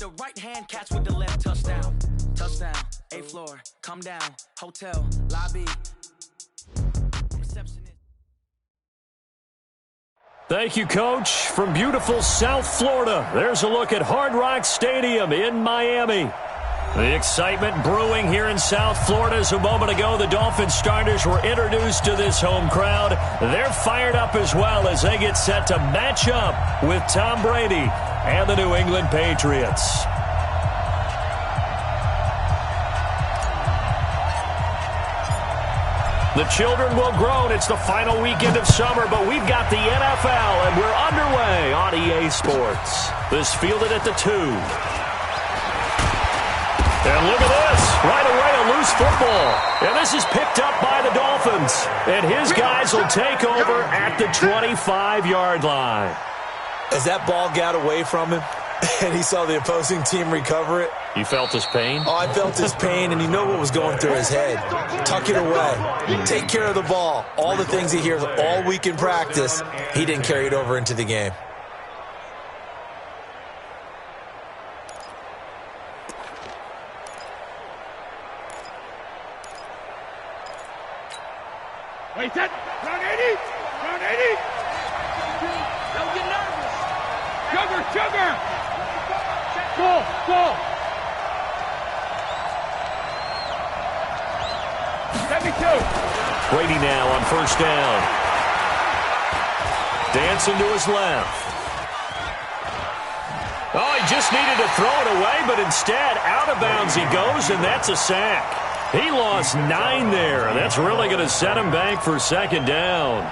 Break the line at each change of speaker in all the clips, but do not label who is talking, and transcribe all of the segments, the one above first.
the right hand, catch with the left. Touchdown, touchdown, A floor, come down, hotel, lobby.
Thank you, Coach. From beautiful South Florida, there's a look at Hard Rock Stadium in Miami. The excitement brewing here in South Florida as a moment ago the Dolphins starters were introduced to this home crowd. They're fired up as well as they get set to match up with Tom Brady and the New England Patriots. The children will groan. It's the final weekend of summer, but we've got the NFL, and we're underway on EA Sports. This fielded at the 2. And look at this. Right away, a loose football. And this is picked up by the Dolphins. And his guys will take over at the 25-yard line.
As that ball got away from him, and he saw the opposing team recover it.
You felt his pain?
Oh, I felt his pain, and you know what was going through his head. Tuck it away. Take care of the ball. All the things he hears all week in practice, he didn't carry it over into the game.
Wait, set. Round 80. Round 80. Don't get nervous. Sugar. Go. 72.
Brady now on first down. Dancing to his left. Oh, he just needed to throw it away, but instead, out of bounds he goes, and that's a sack. He lost 9 there. That's really going to set him back for second down.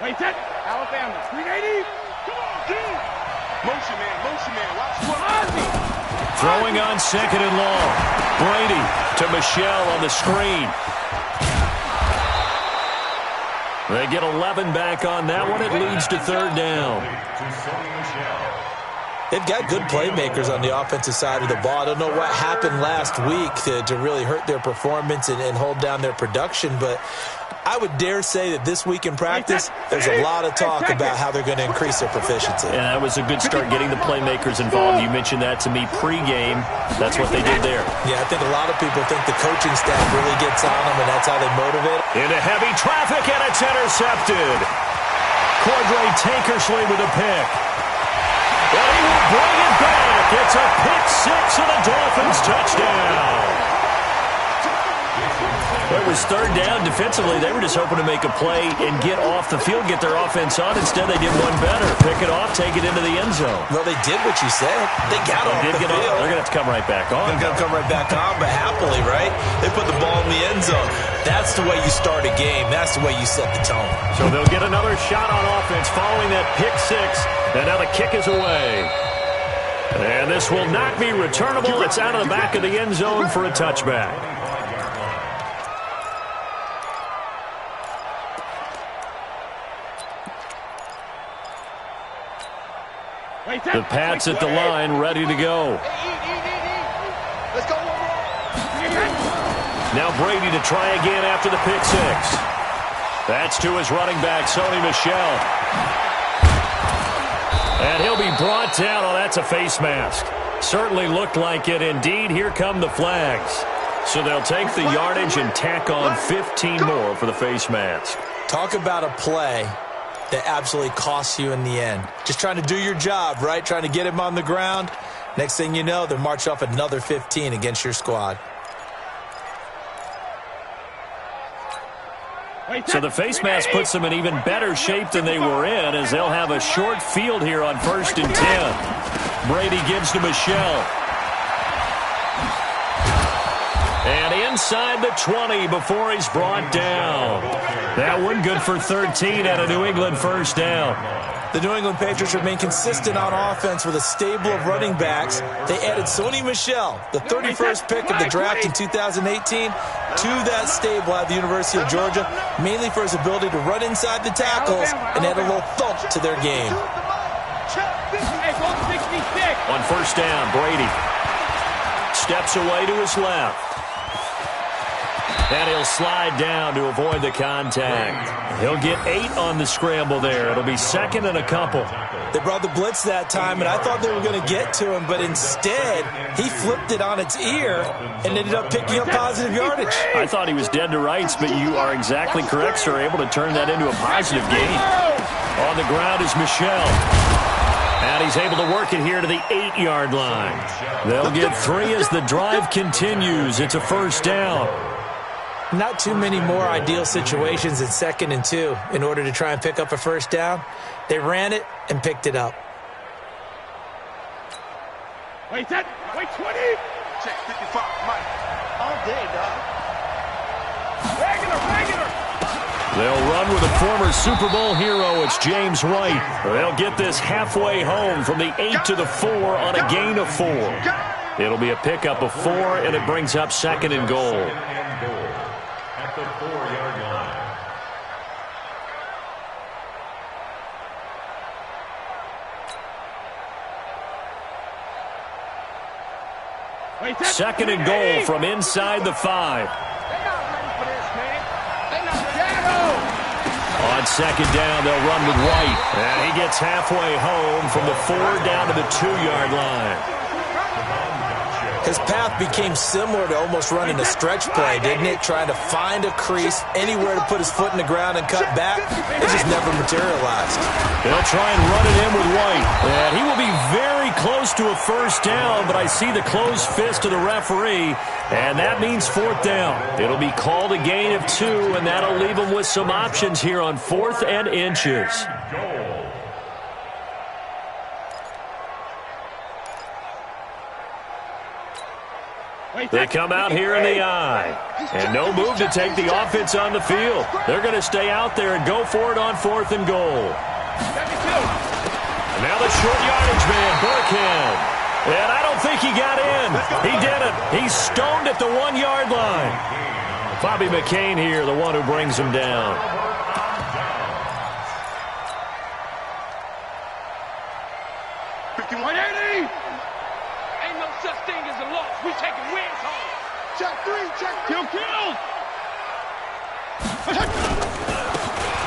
Wait, set. Alabama. 380. Come on, dude. Motion man. Watch Swazi.
Throwing on second and long. Brady to Michelle on the screen. They get 11 back on that one. It leads to third down.
They've got good playmakers on the offensive side of the ball. I don't know what happened last week to really hurt their performance and hold down their production, but I would dare say that this week in practice, there's a lot of talk about how they're going to increase their proficiency.
And that was a good start getting the playmakers involved. You mentioned that to me pregame. That's what they did there.
Yeah, I think a lot of people think the coaching staff really gets on them, and that's how they motivate.
Into heavy traffic, and it's intercepted. Cordray Tankersley with a pick. But he will bring it back. It's a pick 6 and a Dolphins touchdown. It was third down. Defensively, they were just hoping to make a play and get off the field, get their offense on. Instead, they did one better. Pick it off, take it into the end zone.
Well, they did what you said. They got off the field.
They're going to have to come right back on.
They're going to come right back on, but happily, right? They put the ball in the end zone. That's the way you start a game. That's the way you set the tone.
So they'll get another shot on offense following that pick 6. And now the kick is away. And this will not be returnable. It's out of the back of the end zone for a touchback. The Pats at the line, ready to go.
Let's go.
Now Brady to try again after the pick 6. That's to his running back, Sony Michel. And he'll be brought down. Oh, that's a face mask. Certainly looked like it. Indeed, here come the flags. So they'll take the yardage and tack on 15 more for the face mask.
Talk about a play that absolutely costs you in the end. Just trying to do your job, right? Trying to get him on the ground. Next thing you know, they're marched off another 15 against your squad.
So the face mask puts them in even better shape than they were in, as they'll have a short field here on 1st and 10. Brady gives to Michel. And inside the 20 before he's brought down. That one good for 13 at a New England first down.
The New England Patriots remain consistent on offense with a stable of running backs. They added Sony Michel, the 31st pick of the draft in 2018, to that stable at the University of Georgia, mainly for his ability to run inside the tackles and add a little thump to their game.
Hey, go 66.
On first down, Brady steps away to his left. And he'll slide down to avoid the contact. He'll get 8 on the scramble there. It'll be second and a couple.
They brought the blitz that time, and I thought they were going to get to him, but instead, he flipped it on its ear and ended up picking up positive yardage.
I thought he was dead to rights, but you are exactly correct, sir. Able to turn that into a positive gain. On the ground is Michel. And he's able to work it here to the 8-yard line. They'll get 3 as the drive continues. It's a first down.
Not too many more ideal situations in 2nd and 2 in order to try and pick up a first down. They ran it and picked it up.
Wait, that. Wait, 20. Check 55, Mike. All day, dog. Regular.
They'll run with a former Super Bowl hero. It's James White. They'll get this halfway home from the 8 to the 4 on a gain of 4. It'll be a pickup of 4, and it brings up 2nd and goal.
At the 4-yard line.
Second and goal from inside the 5. On second down, they'll run with White. And he gets halfway home from the 4 down to the 2-yard line.
His path became similar to almost running a stretch play, didn't it? Trying to find a crease, anywhere to put his foot in the ground and cut back. It just never materialized.
They'll try and run it in with White. And he will be very close to a first down, but I see the closed fist of the referee, and that means 4th down. It'll be called a gain of 2, and that'll leave him with some options here on 4th and inches. They come out here in the eye. And no move to take the offense on the field. They're going to stay out there and go for it on 4th and goal. And now the short yardage man, Burkhead. And I don't think he got in. He didn't. He's stoned at the 1-yard line. Bobby McCain here, the one who brings him down.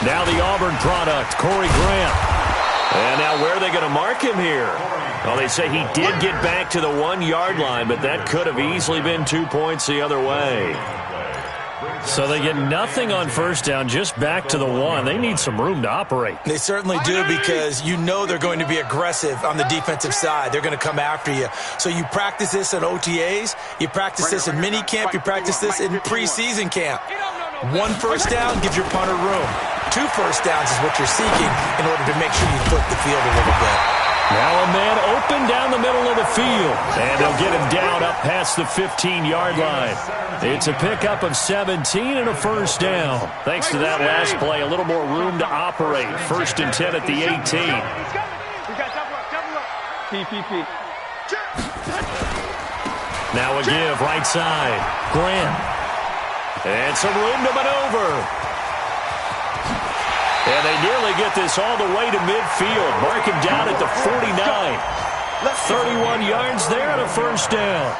Now the Auburn product, Corey Grant. And now where are they going to mark him here? Well, they say he did get back to the 1-yard line, but that could have easily been 2 points the other way. So they get nothing on first down, just back to the 1. They need some room to operate.
They certainly do, because you know they're going to be aggressive on the defensive side. They're going to come after you. So you practice this in OTAs, you practice this in mini camp, you practice this in preseason camp. 1 first down gives your punter room. 2 first downs is what you're seeking in order to make sure you flip the field a little bit.
Now a man open down the middle of the field. And they'll get him down up past the 15-yard line. It's a pickup of 17 and a first down. Thanks to that last play, a little more room to operate. 1st and 10 at the 18.
PPP.
Now a give right side. Grant. And some room to maneuver. And they nearly get this all the way to midfield. Mark him down at the 49. 31 yards there and a first down.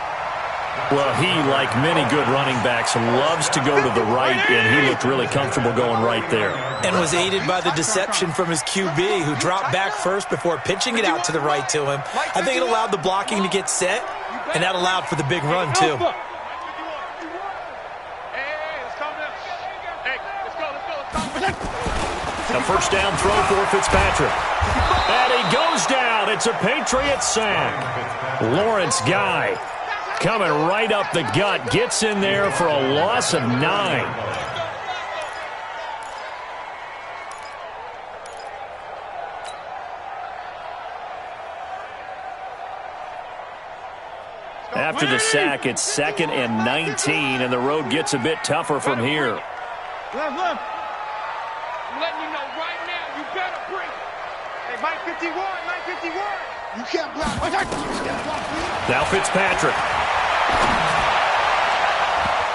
Well, he, like many good running backs, loves to go to the right, and he looked really comfortable going right there.
And was aided by the deception from his QB, who dropped back first before pitching it out to the right to him. I think it allowed the blocking to get set, and that allowed for the big run, too.
A first down throw for Fitzpatrick. And he goes down. It's a Patriot sack. Lawrence Guy coming right up the gut. Gets in there for a loss of 9. After the sack, it's 2nd and 19, and the road gets a bit tougher from here.
Left. I'm letting you know right now, you better bring it. Hey, Mike 51. You can't block.
Now Fitzpatrick.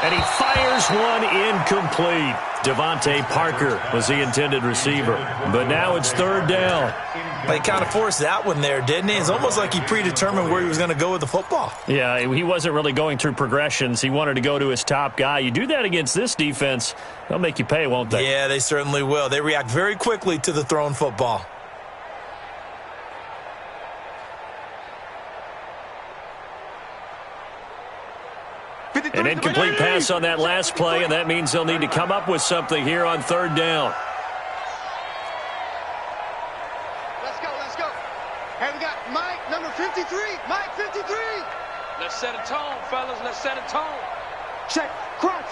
And he fires one incomplete. Devontae Parker was the intended receiver. But now it's third down.
He kind of forced that one there, didn't he? It's almost like he predetermined where he was going to go with the football.
Yeah, he wasn't really going through progressions. He wanted to go to his top guy. You do that against this defense, they'll make you pay, won't they?
Yeah, they certainly will. They react very quickly to the thrown football.
An incomplete pass on that last play, and that means they'll need to come up with something here on third down.
Let's go. Hey, we got Mike, number 53. Mike, 53.
Let's set a tone, fellas. Let's set a tone.
Check. Crunch.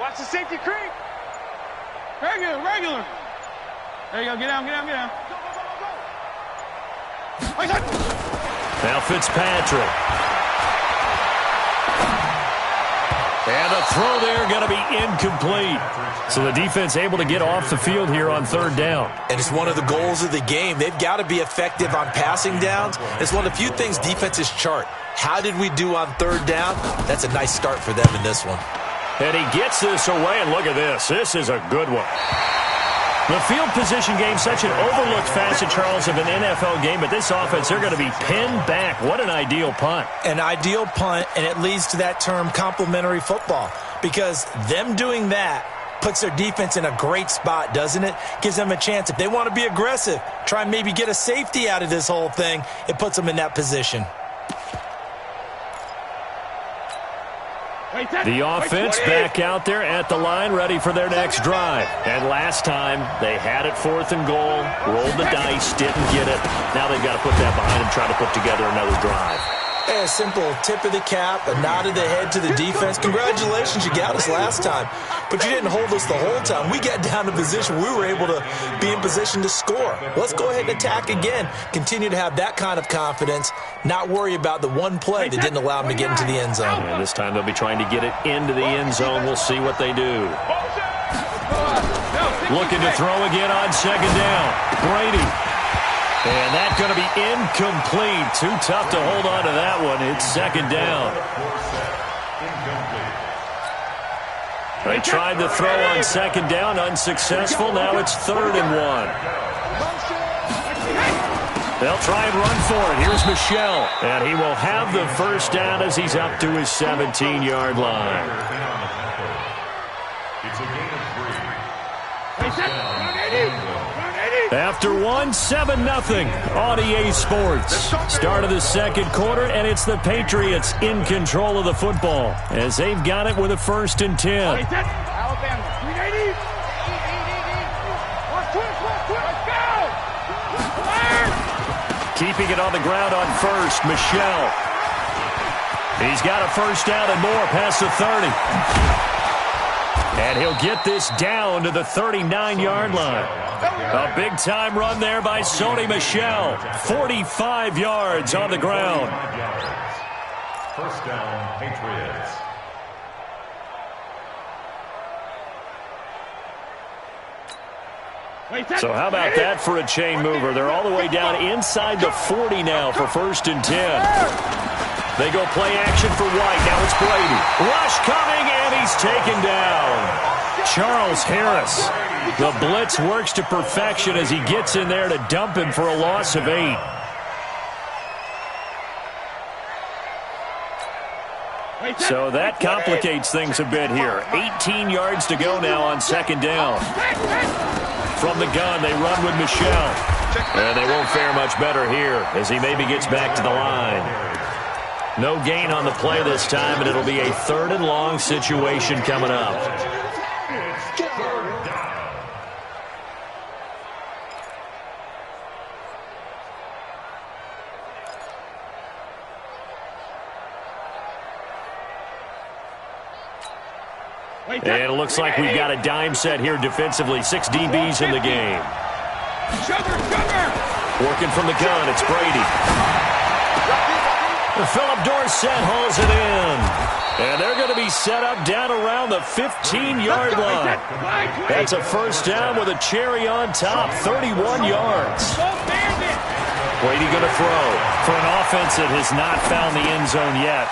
Watch the safety creep. Regular. There you go. Get down. Go.
Now Fitzpatrick. And the throw there going to be incomplete. So the defense able to get off the field here on third down.
And it's one of the goals of the game. They've got to be effective on passing downs. It's one of the few things defenses chart. How did we do on third down? That's a nice start for them in this one.
And he gets this away, and look at this. This is a good one. The field position game, such an overlooked facet, Charles, of an NFL game, but this offense, they're going to be pinned back. What an ideal punt.
An ideal punt, and it leads to that term complementary football, because them doing that puts their defense in a great spot, doesn't it? Gives them a chance. If they want to be aggressive, try and maybe get a safety out of this whole thing, it puts them in that position.
The offense back out there at the line, ready for their next drive. And last time, they had it 4th and goal, rolled the dice, didn't get it. Now they've got to put that behind them, try to put together another drive.
A simple tip of the cap, a nod of the head to the defense. Congratulations, you got us last time. But you didn't hold us the whole time. We got down to position. We were able to be in position to score. Let's go ahead and attack again. Continue to have that kind of confidence. Not worry about the one play that didn't allow them to get into the end zone.
And this time they'll be trying to get it into the end zone. We'll see what they do. Looking to throw again on second down. Brady. And that's going to be incomplete. Too tough to hold on to that one. It's second down. They tried to throw on second down, unsuccessful. Now it's 3rd and 1. They'll try and run for it. Here's Michelle. And he will have the first down as he's up to his 17-yard line.
It's a gain of 3.
After 1, 7-0 on EA Sports. Start of the second quarter, and it's the Patriots in control of the football as they've got it with a 1st and 10.
Alabama, 380. Let's go.
Keeping it on the ground on first, Michelle. He's got a first down and more past the 30. And he'll get this down to the 39-yard line. A big-time run there by Sony Michel. 45 yards on the ground.
First down, Patriots.
So how about that for a chain mover? They're all the way down inside the 40 now for 1st and 10. They go play action for White. Now it's Brady. Rush coming, and he's taken down. Charles Harris. The blitz works to perfection as he gets in there to dump him for a loss of 8. So that complicates things a bit here. 18 yards to go now on second down. From the gun, they run with Michel. And they won't fare much better here as he maybe gets back to the line. No gain on the play this time, and it'll be a 3rd and long situation coming up. And it looks like we've got a dime set here defensively. 6 DBs in the game. Working from the gun, it's Brady. Philip Dorsett hauls it in. And they're going to be set up down around the 15-yard line. That's a first down with a cherry on top, 31 yards. Brady going to throw. For an offense that has not found the end zone yet,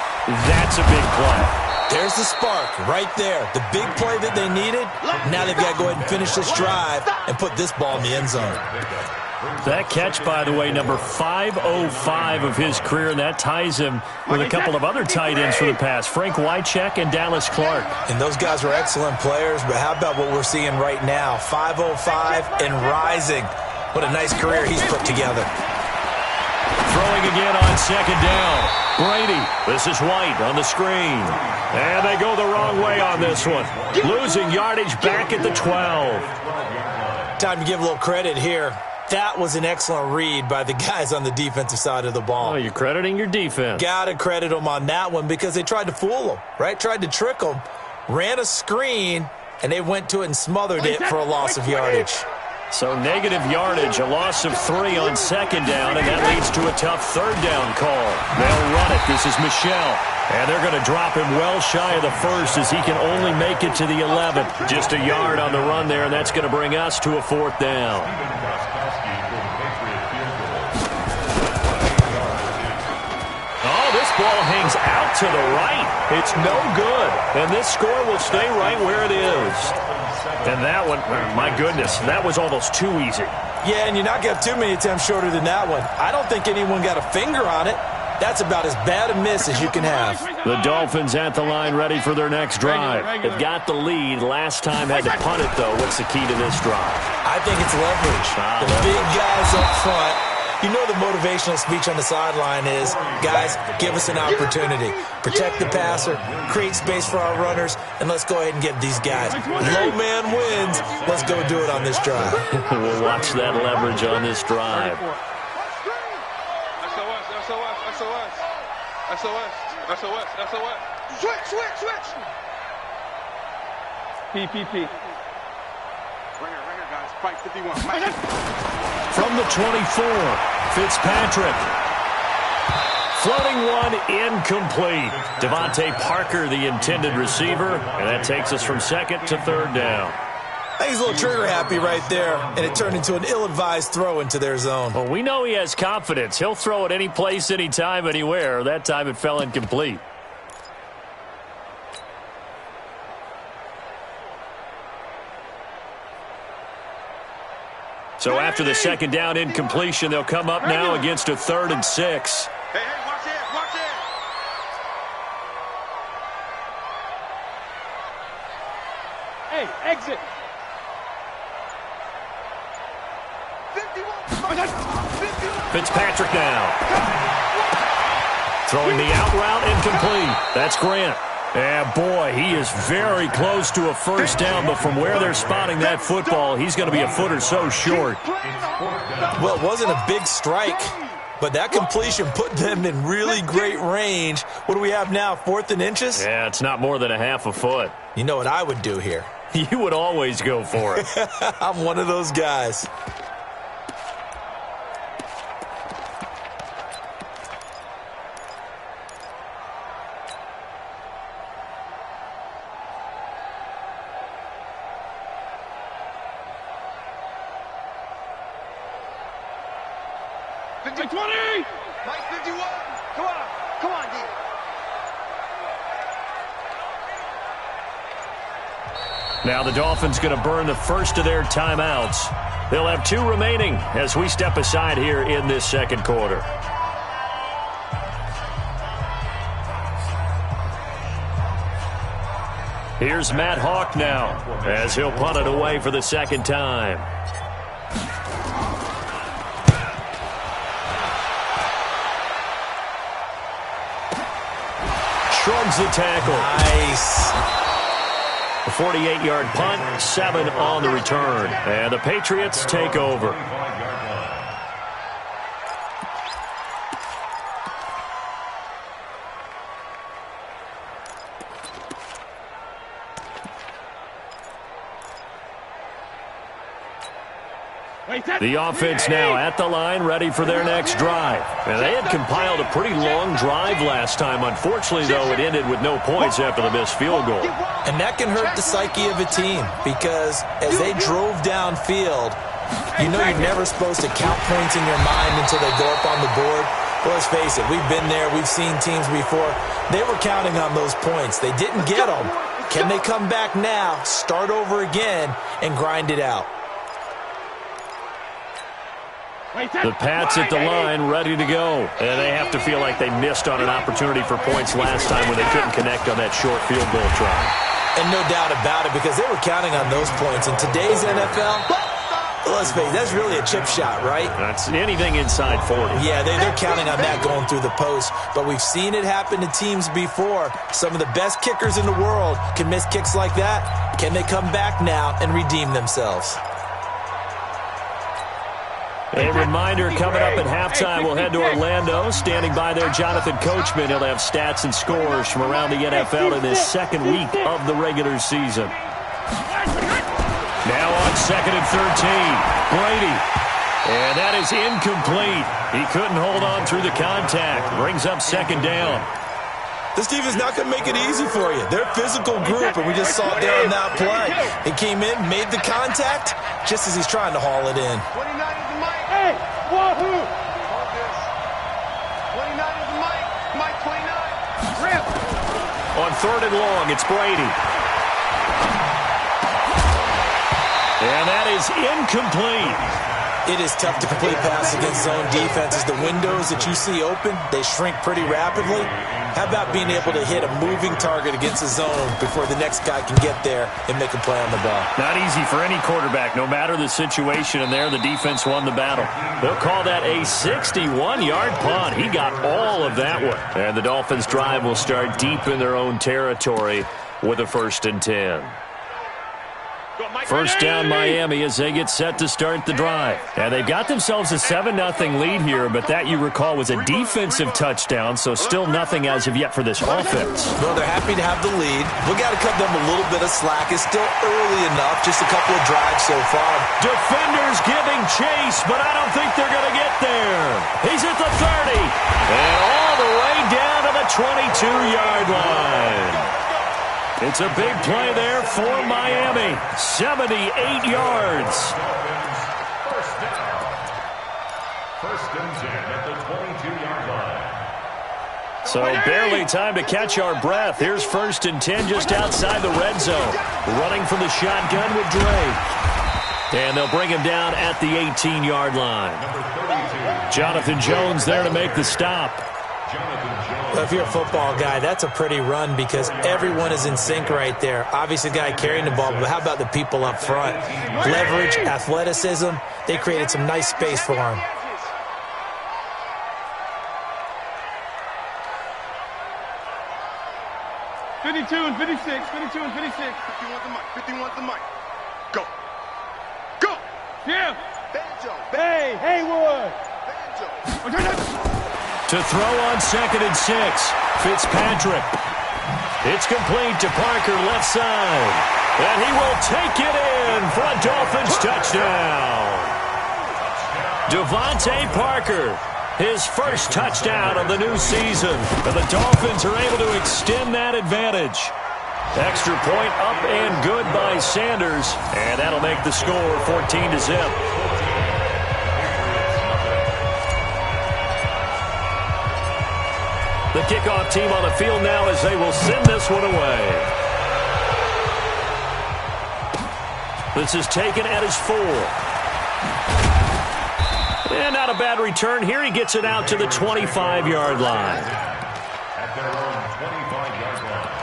that's a big play.
There's the spark right there. The big play that they needed. Now they've got to go ahead and finish this drive and put this ball in the end zone.
That catch, by the way, number 505 of his career, and that ties him with a couple of other tight ends for the pass, Frank Wycheck and Dallas Clark.
And those guys were excellent players, but how about what we're seeing right now? 505 and rising. What a nice career he's put together.
Throwing again on second down. Brady, this is White on the screen. And they go the wrong way on this one. Losing yardage back at the 12.
Time to give a little credit here. That was an excellent read by the guys on the defensive side of the ball.
Oh, you're crediting your defense.
Got to credit them on that one because they tried to fool them, right? Tried to trick them, ran a screen, and they went to it and smothered it for a loss of yardage.
So negative yardage, a loss of 3 on second down, and that leads to a tough third down call. They'll run it. This is Michel. And they're going to drop him well shy of the first as he can only make it to the 11. Just a yard on the run there, and that's going to bring us to a fourth down. Oh, this ball hangs out to the right. It's no good. And this score will stay right where it is. And that one, my goodness, that was almost too easy.
Yeah, and you're not going to have too many attempts shorter than that one. I don't think anyone got a finger on it. That's about as bad a miss as you can have.
The Dolphins at the line ready for their next drive. They've got the lead. Last time had to punt it, though. What's the key to this drive?
I think it's leverage. The big guys up front. You know the motivational speech on the sideline is, guys, give us an opportunity. Protect the passer, create space for our runners, and let's go ahead and get these guys. Low man wins. Let's go do it on this drive.
We'll watch that leverage on this drive.
SOS. Switch. PPP. Ringer, guys. Fight 51.
From the 24, Fitzpatrick. Floating one, incomplete. Devontae Parker, the intended receiver, and that takes us from second to third down.
I think he's a little trigger happy right there, and it turned into an ill-advised throw into their zone.
Well, we know he has confidence. He'll throw it any place, anytime, anywhere. That time it fell incomplete. So after the second down incompletion, they'll come up now against a 3rd and 6.
Hey, watch it. Hey, exit. 51.
Fitzpatrick now. Throwing the out route incomplete. That's Grant. And boy, he is very close to a first down, but from where they're spotting that football, he's going to be a foot or so short.
Well, it wasn't a big strike, but that completion put them in really great range. What do we have now, 4th and inches?
Yeah, it's not more than a half a foot.
You know what I would do here?
You would always go for it.
I'm one of those guys.
Now the Dolphins going to burn the first of their timeouts. They'll have 2 remaining as we step aside here in this second quarter. Here's Matt Hawk now as he'll punt it away for the second time. Shrugs the tackle.
Nice.
A 48-yard punt, 7 on the return. And the Patriots take over. The offense now at the line, ready for their next drive. And they had compiled a pretty long drive last time. Unfortunately, though, it ended with no points after the missed field goal.
And that can hurt the psyche of a team because as they drove downfield, you know you're never supposed to count points in your mind until they go up on the board. Well, let's face it, we've been there. We've seen teams before. They were counting on those points. They didn't get them. Can they come back now, start over again, and grind it out?
The Pats at the line, ready to go. And they have to feel like they missed on an opportunity for points last time when they couldn't connect on that short field goal try.
And no doubt about it, because they were counting on those points. In today's NFL, let's face it, that's really a chip shot, right?
That's anything inside 40.
Yeah, they're counting on that going through the post. But we've seen it happen to teams before. Some of the best kickers in the world can miss kicks like that. Can they come back now and redeem themselves?
A reminder, coming up at halftime, we'll head to Orlando. Standing by there, Jonathan Coachman. He'll have stats and scores from around the NFL in his second week of the regular season. Now on 2nd and 13, Brady. And that is incomplete. He couldn't hold on through the contact. Brings up 2nd down.
This team is not going to make it easy for you. They're a physical group, and we just saw it there on that play. He came in, made the contact, just as he's trying to haul it in.
29 is the mic. Hey, wahoo! Hold this. 29 is the mic. Mic 29. Rip.
On 3rd and long, it's Brady. And that is incomplete.
It is tough to complete pass against zone defenses. The windows that you see open, they shrink pretty rapidly. How about being able to hit a moving target against the zone before the next guy can get there and make a play on the ball?
Not easy for any quarterback, no matter the situation, and there the defense won the battle. They'll call that a 61-yard punt. He got all of that one. And the Dolphins' drive will start deep in their own territory with a 1st and 10. First down Miami as they get set to start the drive. And they've got themselves a 7-0 lead here, but that, you recall, was a defensive touchdown, so still nothing as of yet for this offense.
Well, they're happy to have the lead. We got to cut them a little bit of slack. It's still early enough, just a couple of drives so far.
Defenders giving chase, but I don't think they're going to get there. He's at the 30, and all the way down to the 22-yard line. It's a big play there for Miami. 78 yards.
First down. 1st and 10 at the 22-yard line.
So barely time to catch our breath. Here's 1st and 10 just outside the red zone. Running from the shotgun with Dre. And they'll bring him down at the 18-yard line. Jonathan Jones there to make the stop.
Well, if you're a football guy, that's a pretty run because everyone is in sync right there. Obviously, the guy carrying the ball, but how about the people up front? Leverage, athleticism, they created some nice space for him.
$52 and $56. $52 and $56. 51's the mic. 51's the mic. Go. Go. Yeah. Banjo. Hey, Haywood. Banjo.
To throw on 2nd and 6, Fitzpatrick. It's complete to Parker, left side. And he will take it in for a Dolphins touchdown. Devontae Parker, his first touchdown of the new season. And the Dolphins are able to extend that advantage. Extra point up and good by Sanders. And that'll make the score 14-0. The kickoff team on the field now as they will send this one away. This is taken at his 4. And not a bad return here. He gets it out to the 25-yard line.
At their own 25-yard line.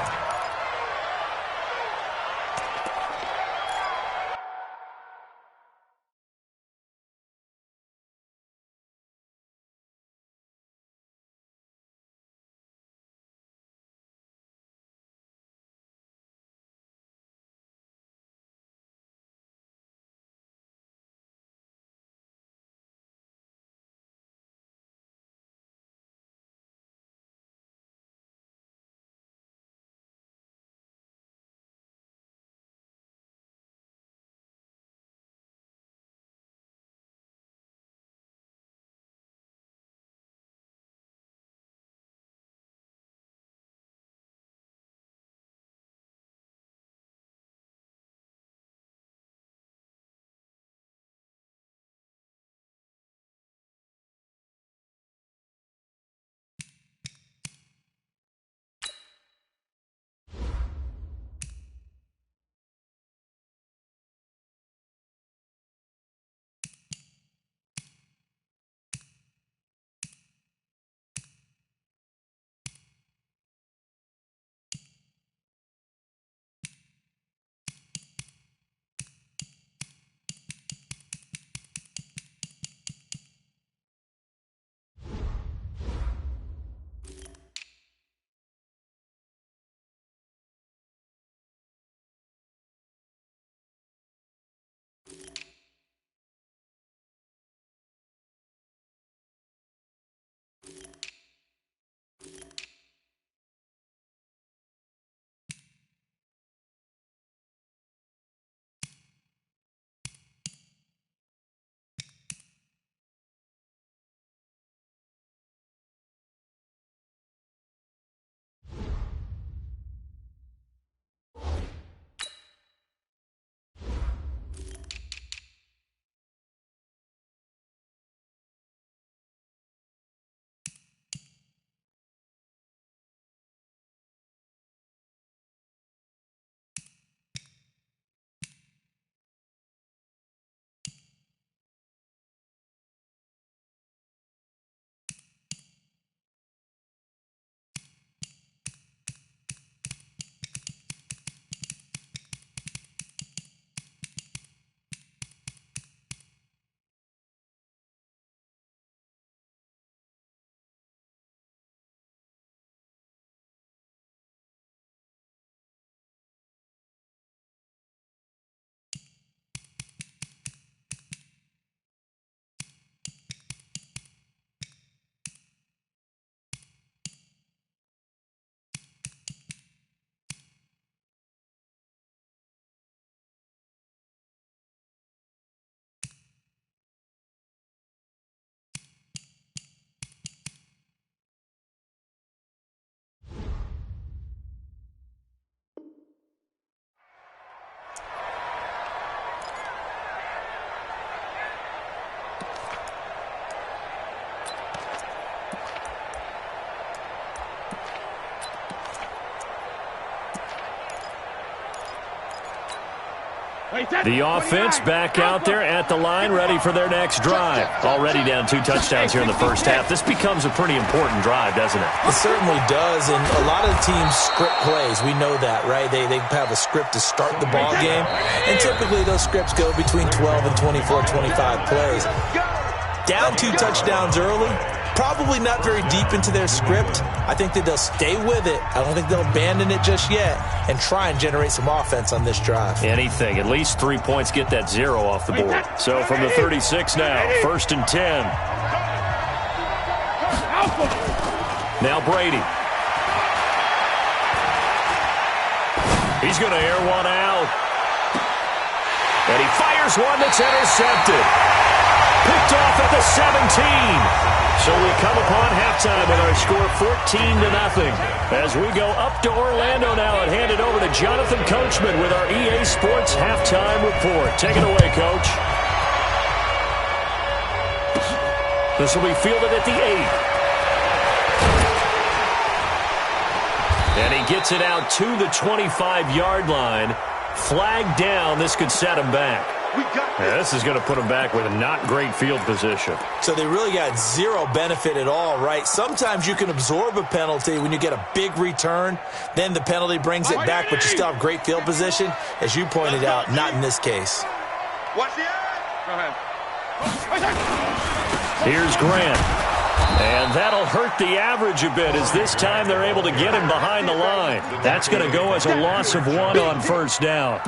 The offense back out there at the line, ready for their next drive. Already down 2 touchdowns here in the first half. This becomes a pretty important drive, doesn't it?
It certainly does, and a lot of teams script plays. We know that, right? They have a script to start the ball game, and typically those scripts go between 12 and 24, 25 plays. Down 2 touchdowns early, probably not very deep into their script. I think that they'll stay with it. I don't think they'll abandon it just yet and try and generate some offense on this drive.
Anything. At least 3 points, get that 0 off the board. So from the 36 now, 1st and 10. Now Brady. He's going to air one out. And he fires one that's intercepted. Picked off at the 17. So we come upon halftime with our score 14-0. As we go up to Orlando now and hand it over to Jonathan Coachman with our EA Sports Halftime Report. Take it away, Coach. This will be fielded at the 8. And he gets it out to the 25-yard line. Flag down. This could set him back. Yeah, this is going to put him back with a not great field position.
So they really got 0 benefit at all, right? Sometimes you can absorb a penalty when you get a big return. Then the penalty brings it back, but you still have great field position. As you pointed out, not in this case.
Watch the eye. Go ahead.
Here's Grant. And that'll hurt the average a bit as this time they're able to get him behind the line. That's going to go as a loss of 1 on 1st down.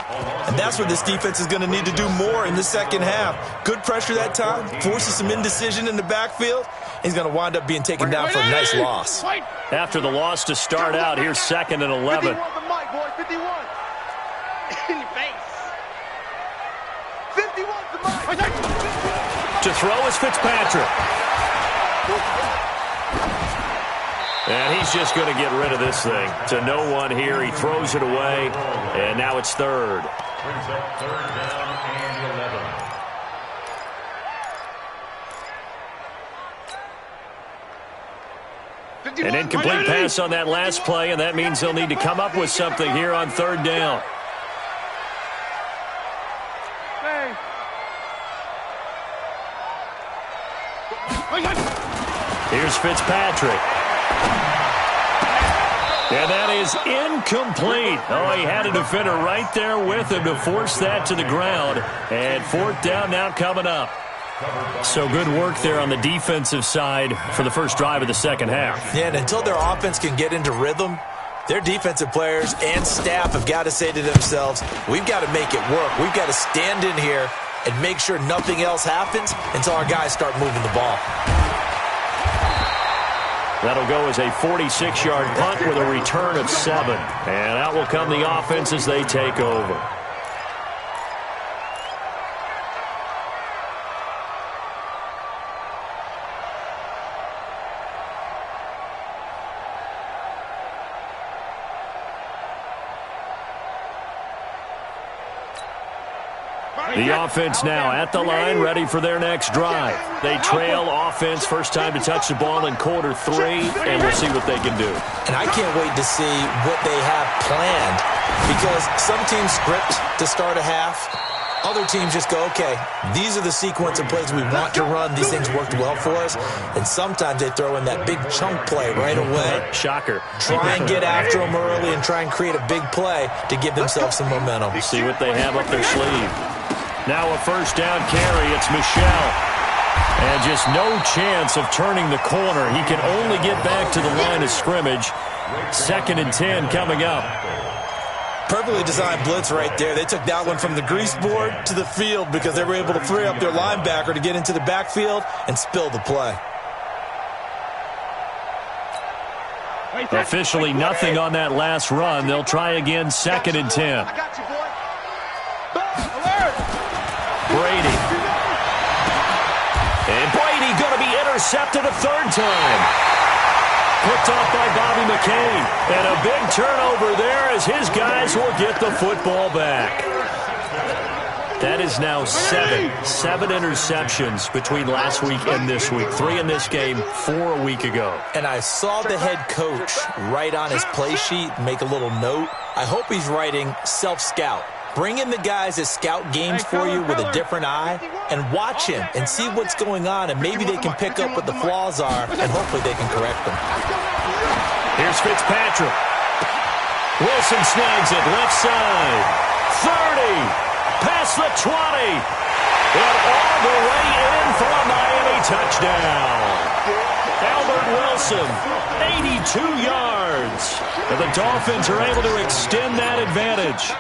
And that's what this defense is going to need to do more in the second half. Good pressure that time, forces some indecision in the backfield. He's going to wind up being taken down for a nice loss.
After the loss to start out, here's 2nd and 11.
51 the mic, boy. 51. In your face. 51 the mic.
To throw is Fitzpatrick. And he's just going to get rid of this thing. To no one here. He throws it away. And now it's 3rd.
Brings up 3rd down and 11.
An incomplete pass on that last play, and that means they'll need to come up with something here on 3rd down. Here's Fitzpatrick. And that is incomplete. Oh, he had a defender right there with him to force that to the ground. And 4th down now coming up. So good work there on the defensive side for the first drive of the second half.
Yeah, and until their offense can get into rhythm, their defensive players and staff have got to say to themselves, we've got to make it work. We've got to stand in here and make sure nothing else happens until our guys start moving the ball.
That'll go as a 46-yard punt with a return of 7. And out will come the offense as they take over. The offense now at the line, ready for their next drive. They trail offense, first time to touch the ball in quarter 3, and we'll see what they can do.
And I can't wait to see what they have planned, because some teams script to start a half. Other teams just go, okay, these are the sequence of plays we want to run. These things worked well for us. And sometimes they throw in that big chunk play right away.
Shocker.
Try and get after them early and try and create a big play to give themselves some momentum.
See what they have up their sleeve. Now a first down carry. It's Michelle. And just no chance of turning the corner. He can only get back to the line of scrimmage. 2nd and 10 coming up.
Perfectly designed blitz right there. They took that one from the grease board to the field because they were able to free up their linebacker to get into the backfield and spill the play.
Officially nothing on that last run. They'll try again, 2nd and 10. Brady. And Brady going to be intercepted a 3rd time. Picked off by Bobby McCain. And a big turnover there as his guys will get the football back. That is now 7 interceptions between last week and this week. 3 in this game, 4 a week ago.
And I saw the head coach write on his play sheet, make a little note. I hope he's writing self-scout. Bring in the guys that scout games for you with a different eye and watch him and see what's going on, and maybe they can pick up what the flaws are, and hopefully they can correct them.
Here's Fitzpatrick. Wilson snags it left side. 30. Past the 20. And all the way in for a Miami touchdown. Albert Wilson, 82 yards. And the Dolphins are able to extend that advantage.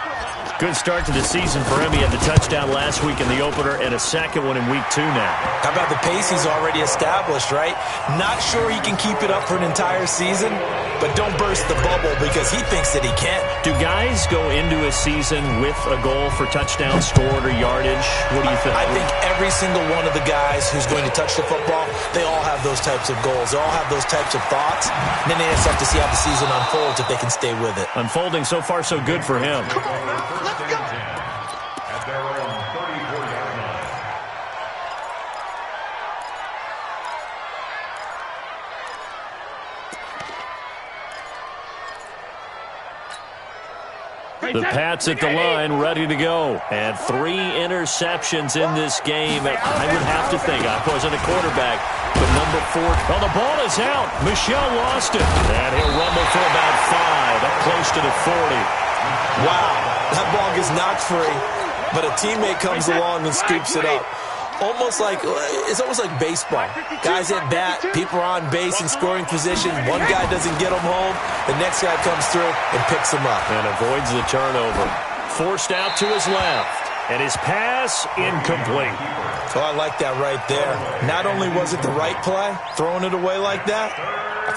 Good start to the season for him. He had the touchdown last week in the opener and a second one in week 2 now.
How about the pace he's already established, right? Not sure he can keep it up for an entire season, but don't burst the bubble because he thinks that he can.
Do guys go into a season with a goal for touchdowns scored or yardage? What do you think?
I think every single one of the guys who's going to touch the football, they all have those types of goals. They all have those types of thoughts. And then they just have to see how the season unfolds if they can stay with it.
Unfolding so far so good for him.
Come on now. Let's go.
At their own 34-yard line.
The Pats at the line, ready to go. And 3 interceptions in this game. I would have to think, I wasn't a quarterback, but number 4. Oh, the ball is out. Michelle lost it. And he'll rumble for about 5, up close to the 40.
Wow, that ball gets knocked free, but a teammate comes along and scoops it up. It's almost like baseball. Guys at bat, people are on base in scoring position. One guy doesn't get them home. The next guy comes through and picks them up.
And avoids the turnover. Forced out to his left. And his pass incomplete.
Oh, I like that right there. Not only was it the right play, throwing it away like that,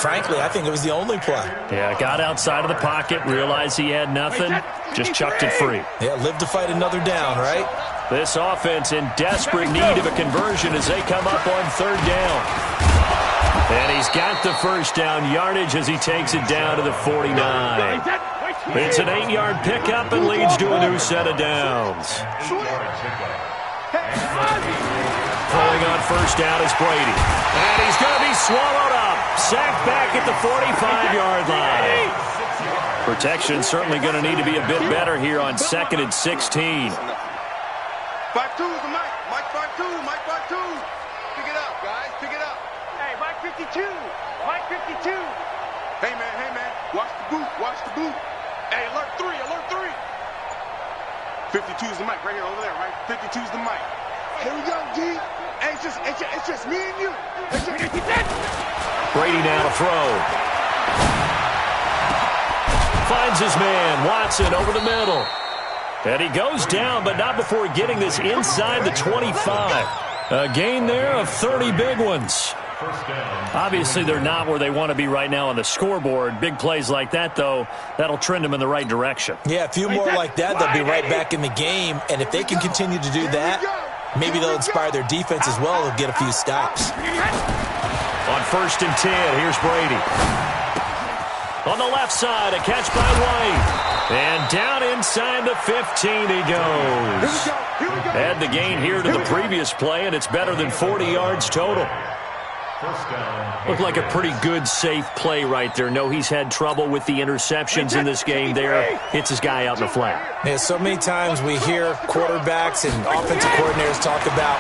frankly, I think it was the only play.
Yeah, got outside of the pocket, realized he had nothing, just chucked it free.
Yeah, live to fight another down, right?
This offense in desperate need of a conversion as they come up on 3rd down. And he's got the first down yardage as he takes it down to the 49. It's an 8-yard pickup and leads to a new set of downs. Throwing on first down is Brady. And he's going to be swallowed up. Sacked back at the 45-yard line. Protection certainly going to need to be a bit better here on 2nd and 16.
5-2 is the mic. Mike 5-2. Mike 5-2. Pick it up, guys. Pick it up.
Hey, Mike 52. Mike 52.
Hey, man. Hey, man. Watch the boot. Watch the boot. Hey, alert 3. Alert 3. 52 is the mic right here over there, right? 52 is the mic. Here we go, G. Hey, it's just me and you.
Brady now to throw. Finds his man. Watson over the middle. And he goes down, but not before getting this inside the 25. A gain there of 30 big ones. Obviously, they're not where they want to be right now on the scoreboard. Big plays like that, though, that'll trend them in the right direction.
Yeah, a few more like that, they'll be right back in the game. And if they can continue to do that, maybe they'll inspire their defense as well. They'll get a few stops.
On 1st and 10, here's Brady. On the left side, a catch by White. And down inside the 15 he goes. Add the gain here to the previous play, and it's better than 40 yards total. Looked like a pretty good, safe play right there. No, he's had trouble with the interceptions in this game there. Hits his guy out in the flat.
Yeah, so many times we hear quarterbacks and offensive coordinators talk about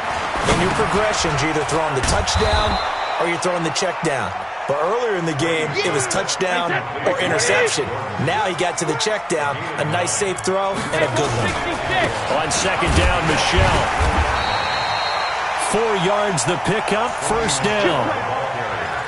in your progressions, you're either throwing the touchdown or you're throwing the check down. But earlier in the game, it was touchdown or interception. Now he got to the check down, a nice safe throw, and a good one.
On 2nd down, Michelle. 4 yards the pickup, first down.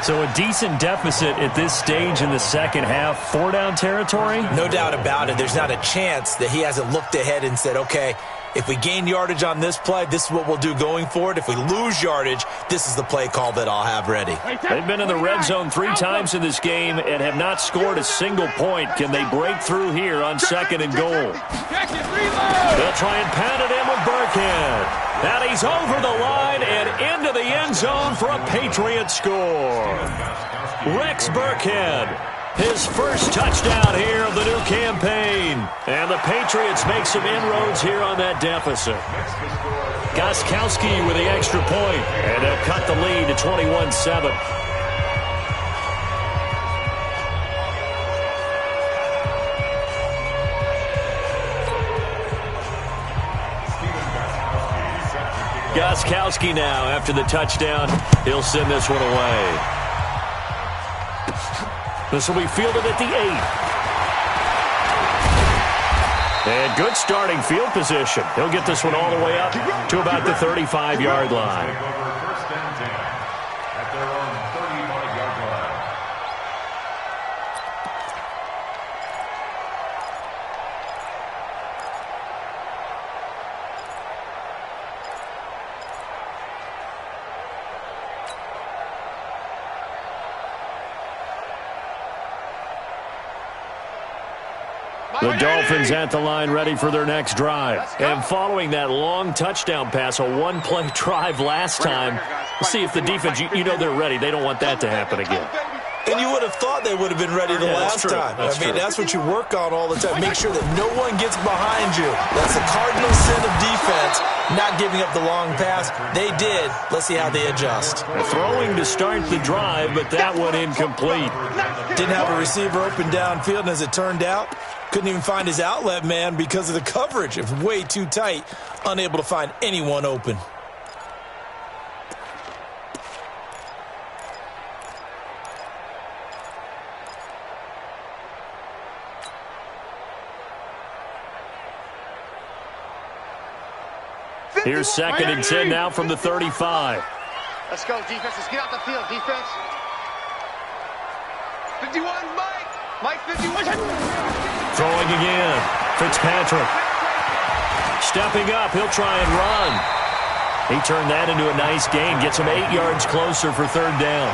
So a decent deficit at this stage in the second half. 4-down territory?
No doubt about it. There's not a chance that he hasn't looked ahead and said, okay, if we gain yardage on this play, this is what we'll do going forward. If we lose yardage, this is the play call that I'll have ready.
They've been in the red zone 3 times in this game and have not scored a single point. Can they break through here on 2nd and goal? They'll try and pound it in with Burkhead. And he's over the line and into the end zone for a Patriot score. Rex Burkhead, his first touchdown here of the new campaign. And the Patriots make some inroads here on that deficit. Gostkowski with the extra point, and they'll cut the lead to 21-7. Gostkowski now after the touchdown. He'll send this one away. This will be fielded at the 8. And good starting field position. He'll get this one all the way up to about the 35-yard line.
First and 10 at their own 35-yard line.
The Dolphins at the line ready for their next drive. And following that long touchdown pass, a one-play drive last time, we'll see if the defense, you know they're ready. They don't want that to happen again.
And you would have thought they would have been ready the last time. That's what you work on all the time. Make sure that no one gets behind you. That's the cardinal sin of defense, not giving up the long pass. They did. Let's see how they adjust.
Throwing to start the drive, but that one incomplete.
Didn't have a receiver open downfield, and as it turned out, couldn't even find his outlet man because of the coverage. It was way too tight, unable to find anyone open.
Here's 2nd and 10 now from the 35.
Let's go, defense. Let's get out the field, defense. 51, Mike. Mike, 51.
Throwing again. Fitzpatrick. Stepping up. He'll try and run. He turned that into a nice gain. Gets him 8 yards closer for 3rd down.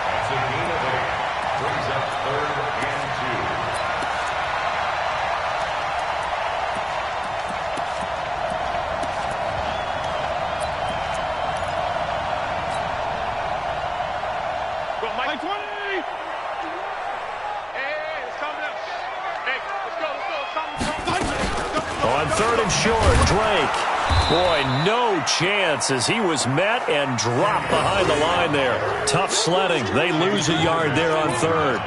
That's a gain of 8. Brings up 3rd and 2.
Mike 20! Hey, it's coming up. Hey, let's go.
On 3rd and short, Drake. Boy, no chance as he was met and dropped behind the line there. Tough sledding. They lose a yard there on 3rd.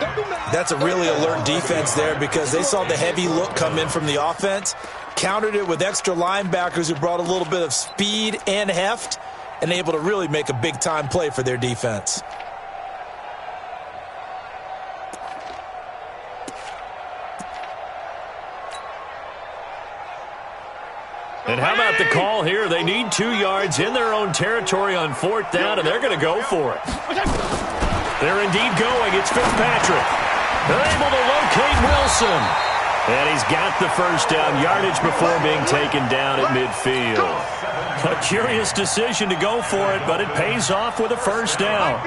That's a really alert defense there because they saw the heavy look come in from the offense, countered it with extra linebackers who brought a little bit of speed and heft, and able to really make a big-time play for their defense.
And how about the call here? They need 2 yards in their own territory on 4th down, and they're going to go for it. They're indeed going. It's Fitzpatrick. They're able to locate Wilson. And he's got the first down yardage before being taken down at midfield. A curious decision to go for it, but it pays off with a first down.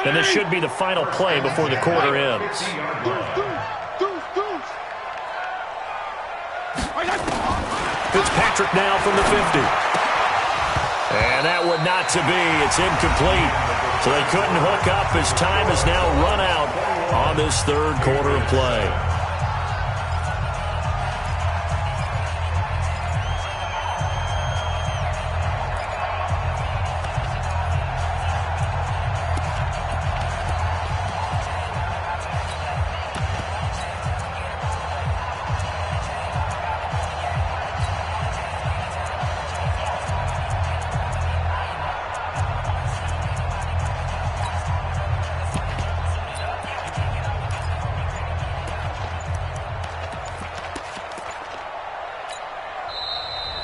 And this should be the final play before the quarter ends. Fitzpatrick now from the 50. And that one not to be. It's incomplete. So they couldn't hook up as time has now run out on this 3rd quarter of play.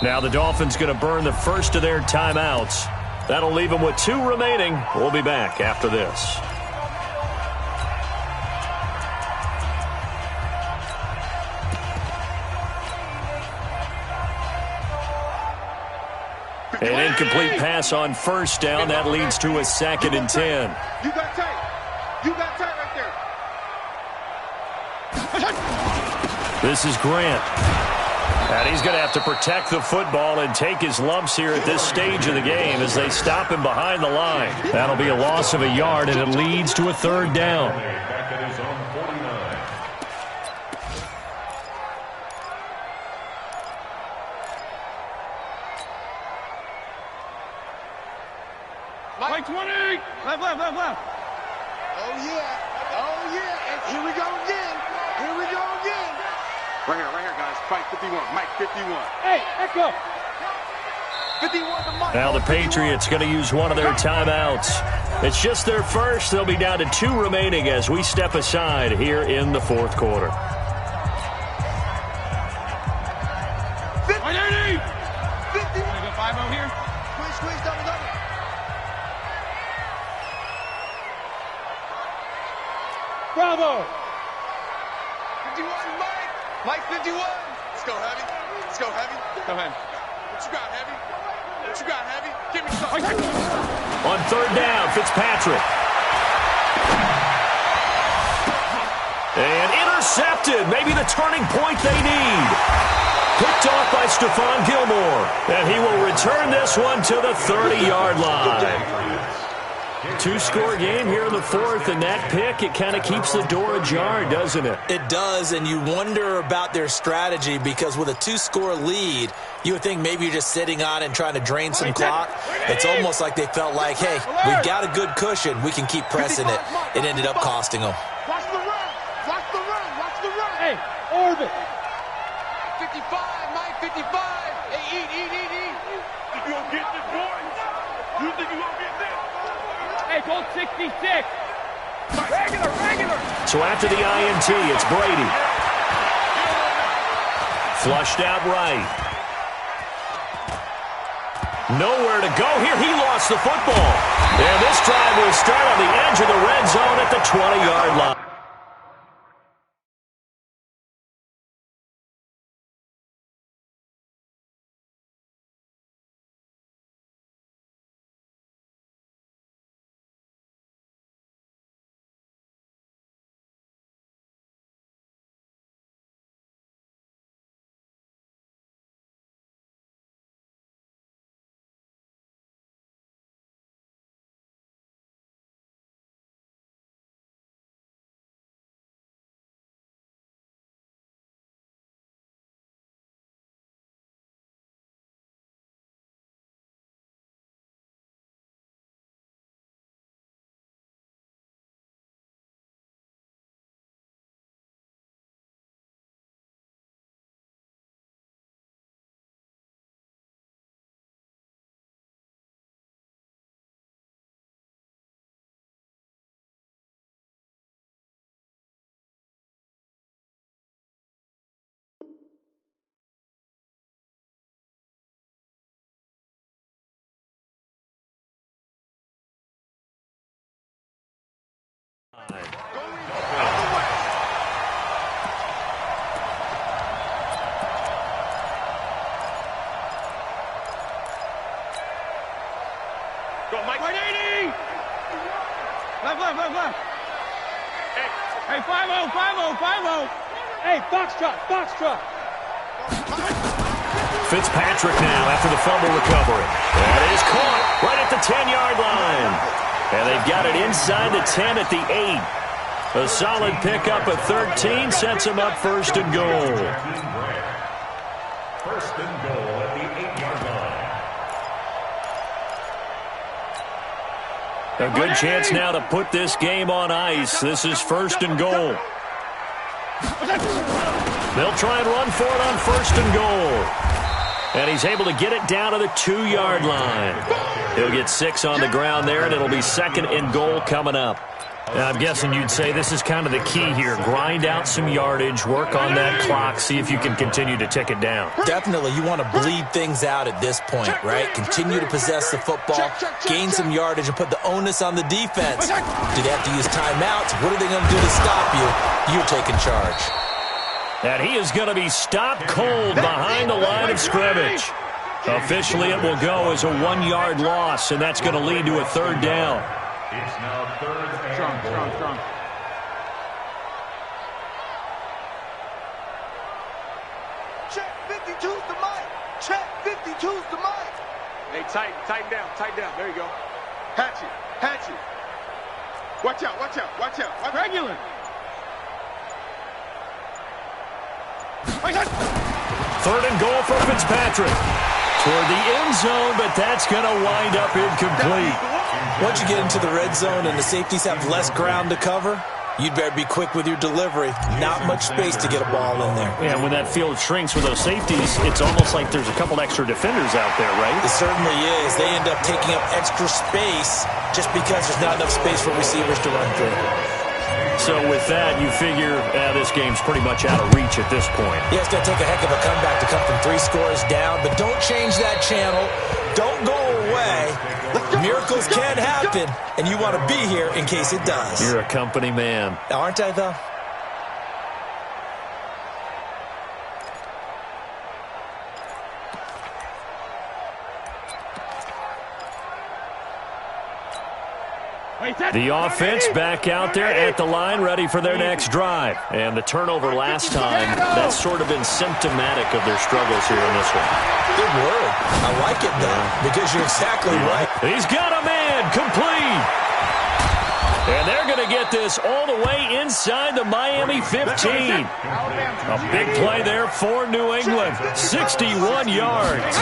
Now the Dolphins going to burn the first of their timeouts. That'll leave them with 2 remaining. We'll be back after this. An incomplete pass on 1st down. That leads to a 2nd and 10.
You got tight. You got tight right there.
This is Grant. And he's going to have to protect the football and take his lumps here at this stage of the game as they stop him behind the line. That'll be a loss of a yard, and it leads to a 3rd down.
Back at his own 49.
Mike 20! Left. Oh, yeah. And here we go again. Right here, guys. Fight 51. Mike 51. Hey, echo.
Now the Patriots going to use one of their timeouts. It's just their first. They'll be down to 2 remaining as we step aside here in the fourth quarter.
180! 50! Go 5-0 here. Squeeze, double. Bravo! 51, Mike! Mike 51! Let's go, Heavy. Go, Heavy. What you got, Heavy? Give me something.
On third down, Fitzpatrick. And intercepted. Maybe the turning point they need. Picked off by Stephon Gilmore. And he will return this one to the 30-yard line. 2-score game here in the fourth, and that pick, it kind of keeps the door ajar, doesn't it?
It does, and you wonder about their strategy because with a 2-score lead, you would think maybe you're just sitting on and trying to drain some clock. It's almost like they felt like, hey, we've got a good cushion. We can keep pressing it. It ended up costing them.
Watch the run. Hey, orbit. 55, Mike, 55. Hey, eat. You gonna get this, boys? You think you gonna get this? Hey, Colt 66. Regular.
So after the INT, it's Brady. Flushed out right. Nowhere to go here. He lost the football. And this drive will start on the edge of the red zone at the 20-yard line.
Go, Mike. 180! Left. Hey, 5-0. Hey, box truck.
Fitzpatrick now after the fumble recovery. That is caught right at the 10-yard line. And they've got it inside the 10 at the 8. A solid pickup at 13 sets them up first and goal.
First and goal at the 8-yard line.
A good chance now to put this game on ice. This is first and goal. They'll try and run for it on first and goal. And he's able to get it down to the 2-yard line. He'll get 6 on the ground there, and it'll be second and goal coming up. Now, I'm guessing you'd say this is kind of the key here. Grind out some yardage, work on that clock, see if you can continue to tick it down.
Definitely, you want to bleed things out at this point, right? Continue to possess the football, gain some yardage, and put the onus on the defense. Do they have to use timeouts? What are they going to do to stop you? You're taking charge.
And he is going to be stopped cold behind the line of scrimmage. Officially, it will go as a 1-yard loss, and that's going to lead to a third down.
It's now third and
Strong. Check 52's the mic. Check 52's the mic. Hey, tighten down. There you go. Hatchet. Watch out. Regular.
Third and goal for Fitzpatrick. Toward the end zone, but that's going to wind up incomplete.
Once you get into the red zone and the safeties have less ground to cover, you'd better be quick with your delivery. Not much space to get a ball in there.
Yeah, when that field shrinks with those safeties, it's almost like there's a couple extra defenders out there, right?
It certainly is. They end up taking up extra space just because there's not enough space for receivers to run through.
So with that, you figure this game's pretty much out of reach at this point.
Yeah, it's going to take a heck of a comeback to come from 3 scores down, but don't change that channel. Don't go away. Miracles can happen, and you want to be here in case it does.
You're a company man.
Aren't I, though?
The offense back out there at the line, ready for their next drive. And the turnover last time, that's sort of been symptomatic of their struggles here in this one.
Good word. I like it, though, because you're exactly right.
He's got a man, complete. And they're going to get this all the way inside the Miami 15. A big play there for New England. 61 yards.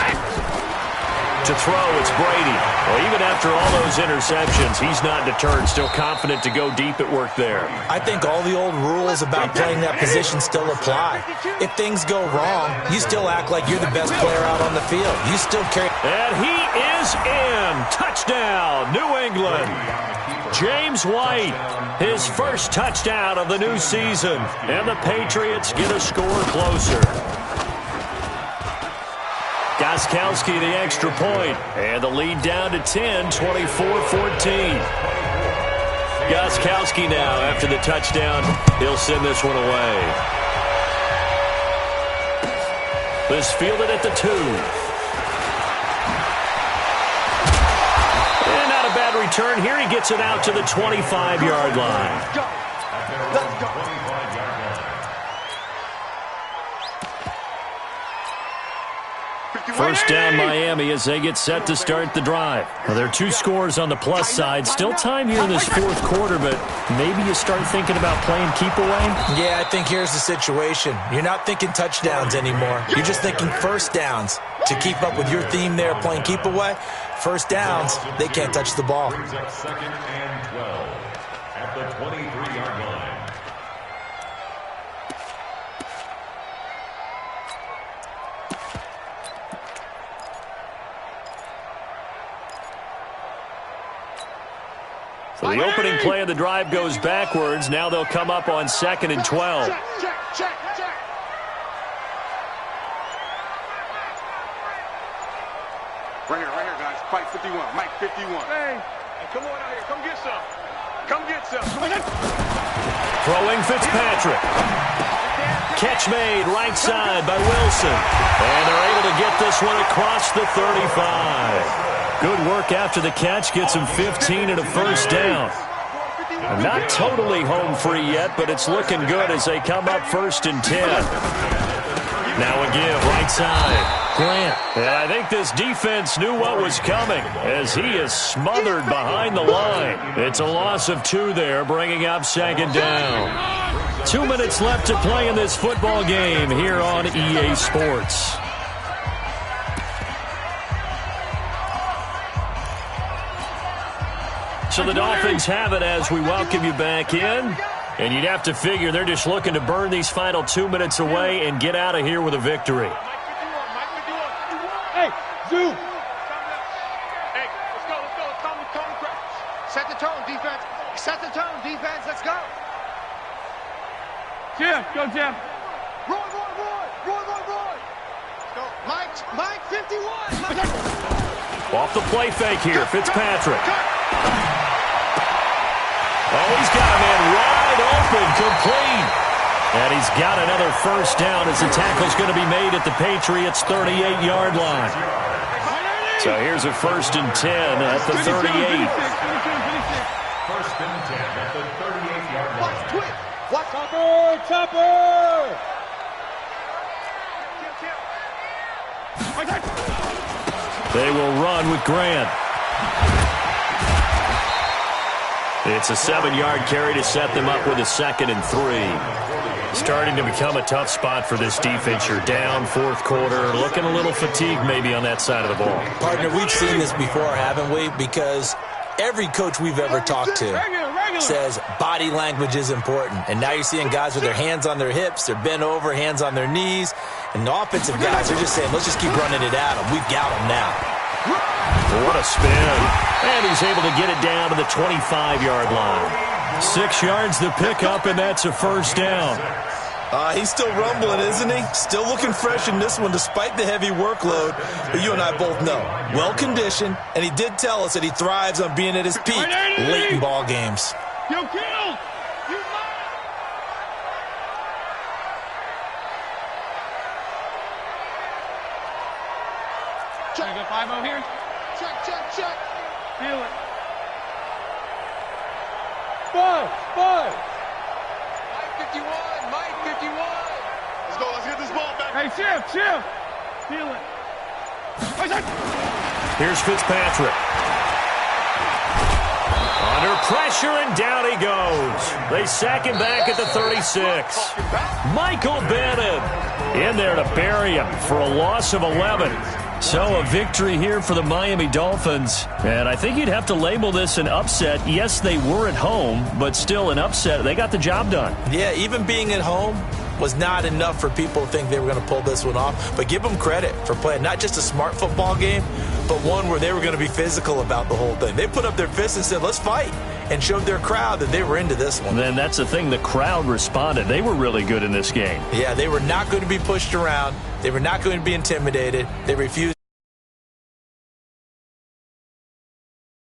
To throw, it's Brady. Well, even after all those interceptions, he's not deterred. Still confident to go deep at work there.
I think all the old rules about playing that position still apply. If things go wrong, you still act like you're the best player out on the field. You still carry...
And he is in. Touchdown, New England. James White, his first touchdown of the new season. And the Patriots get a score closer. Gostkowski the extra point, and the lead down to 10, 24-14. Gostkowski now, after the touchdown, he'll send this one away. This fielded at the 2. And not a bad return here. He gets it out to the 25-yard line.
Let's go. Let's go.
First down Miami as they get set to start the drive. Well, there are 2 scores on the plus side. Still time here in this 4th quarter, but maybe you start thinking about playing keep away?
Yeah, I think here's the situation. You're not thinking touchdowns anymore. You're just thinking first downs. To keep up with your theme there, playing keep away, first downs, they can't touch the ball.
Brings up 2nd and 12 at the 23-yard line.
So the opening play of the drive goes backwards. Now they'll come up on 2nd and 12.
Check. Right here, guys. Fight 51. Mike 51. Hey, come on out here. Come get some. Come get some.
Throwing Fitzpatrick. Catch made right side by Wilson. And they're able to get this one across the 35. Good work after the catch. Gets him 15 and a first down. Not totally home free yet, but it's looking good as they come up 1st and 10. Now a give right side. Grant. And I think this defense knew what was coming as he is smothered behind the line. It's a loss of 2 there, bringing up 2nd down. 2 minutes left to play in this football game here on EA Sports. So the Dolphins have it as we welcome you back in. And you'd have to figure they're just looking to burn these final 2 minutes away and get out of here with a victory.
Hey, Zoo. Hey, let's go. Set the tone, defense. Set the tone, defense. Let's go. Jim, go, Jim. Roy. Let's go. Mike 51.
Off the play fake here, Fitzpatrick. Oh, he's got a man wide open, complete. And he's got another first down as the tackle's going to be made at the Patriots' 38-yard line. So here's a 1st and 10 at the 38.
1st and 10 at the 38-yard line.
Watch Twit. Watch Topper.
They will run with Grant. It's a 7-yard carry to set them up with a 2nd and 3. Starting to become a tough spot for this defense. You're down 4th quarter, looking a little fatigued maybe on that side of the ball.
Partner, we've seen this before, haven't we? Because every coach we've ever talked to says body language is important. And now you're seeing guys with their hands on their hips, they're bent over, hands on their knees. And the offensive guys are just saying, let's just keep running it at them. We've got them now.
What a spin. And he's able to get it down to the 25-yard line. 6 yards to pick up, and that's a first down.
He's still rumbling, isn't he? Still looking fresh in this one despite the heavy workload. But you and I both know, well-conditioned, and he did tell us that he thrives on being at his peak late in ball games.
Yo, kill! You Check. Go 5-0 here. Check. Feel it. 5. Mike 51. Let's get this ball back. Hey, Shift. Feel it.
Here's Fitzpatrick. Under pressure, and down he goes. They sack him back at the 36. Michael Bennett in there to bury him for a loss of 11. So a victory here for the Miami Dolphins. And I think you'd have to label this an upset. Yes, they were at home, but still an upset. They got the job done.
Yeah, even being at home was not enough for people to think they were going to pull this one off. But give them credit for playing not just a smart football game, but one where they were going to be physical about the whole thing. They put up their fists and said, let's fight, and showed their crowd that they were into this one.
And then that's the thing, the crowd responded. They were really good in this game.
Yeah, they were not going to be pushed around. They were not going to be intimidated. They refused.